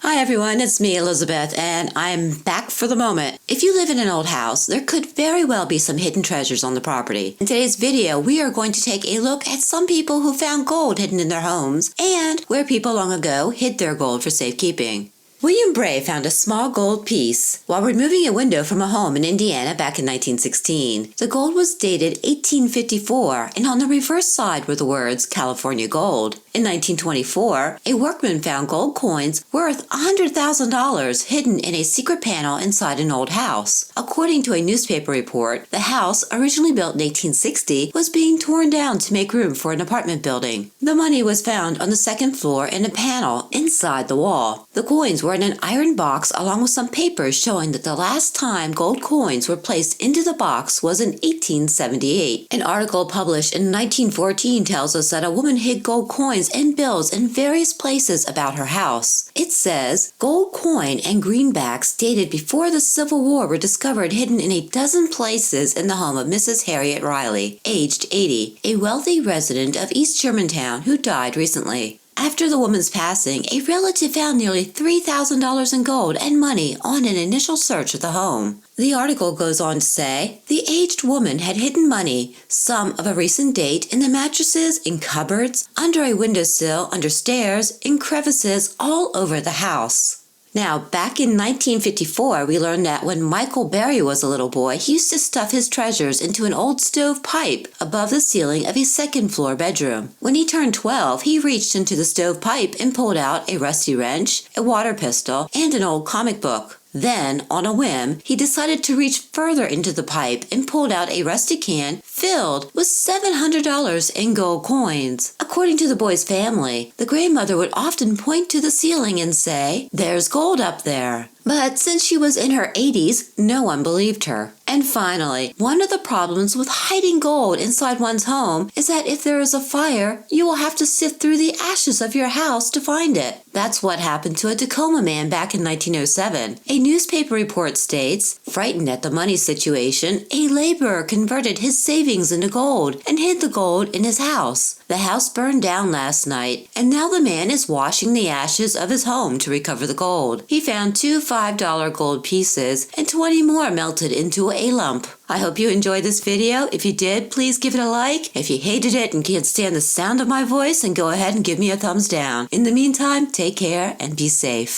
Hi everyone, it's me, Elizabeth, and I'm back for the moment. If you live in an old house, there could very well be some hidden treasures on the property. In today's video, we are going to take a look at some people who found gold hidden in their homes and where people long ago hid their gold for safekeeping. William Bray found a small gold piece while removing a window from a home in Indiana back in 1916. The gold was dated 1854, and on the reverse side were the words California Gold. In 1924, a workman found gold coins worth $100,000 hidden in a secret panel inside an old house. According to a newspaper report, the house, originally built in 1860, was being torn down to make room for an apartment building. The money was found on the second floor in a panel inside the wall. The coins were in an iron box along with some papers showing that the last time gold coins were placed into the box was in 1878. An article published in 1914 tells us that a woman hid gold coins and bills in various places about her house. It says, gold coin and greenbacks dated before the Civil War were discovered hidden in a dozen places in the home of Mrs. Harriet Riley, aged 80, a wealthy resident of East Germantown who died recently. After the woman's passing, a relative found nearly $3,000 in gold and money on an initial search of the home. The article goes on to say, the aged woman had hidden money, some of a recent date, in the mattresses, in cupboards, under a windowsill, under stairs, in crevices all over the house. Now, back in 1954, we learned that when Michael Berry was a little boy, he used to stuff his treasures into an old stove pipe above the ceiling of his second-floor bedroom. When he turned 12, he reached into the stove pipe and pulled out a rusty wrench, a water pistol, and an old comic book. Then, on a whim, he decided to reach further into the pipe and pulled out a rusty can filled with $700 in gold coins. According to the boy's family, the grandmother would often point to the ceiling and say, "There's gold up there." But since she was in her 80s, no one believed her. And finally, one of the problems with hiding gold inside one's home is that if there is a fire, you will have to sift through the ashes of your house to find it. That's what happened to a Tacoma man back in 1907. A newspaper report states, frightened at the money situation, a laborer converted his savings into gold and hid the gold in his house. The house burned down last night, and now the man is washing the ashes of his home to recover the gold. He found two $5 gold pieces and 20 more melted into a lump. I hope you enjoyed this video. If you did, please give it a like. If you hated it and can't stand the sound of my voice, then go ahead and give me a thumbs down. In the meantime, take care and be safe.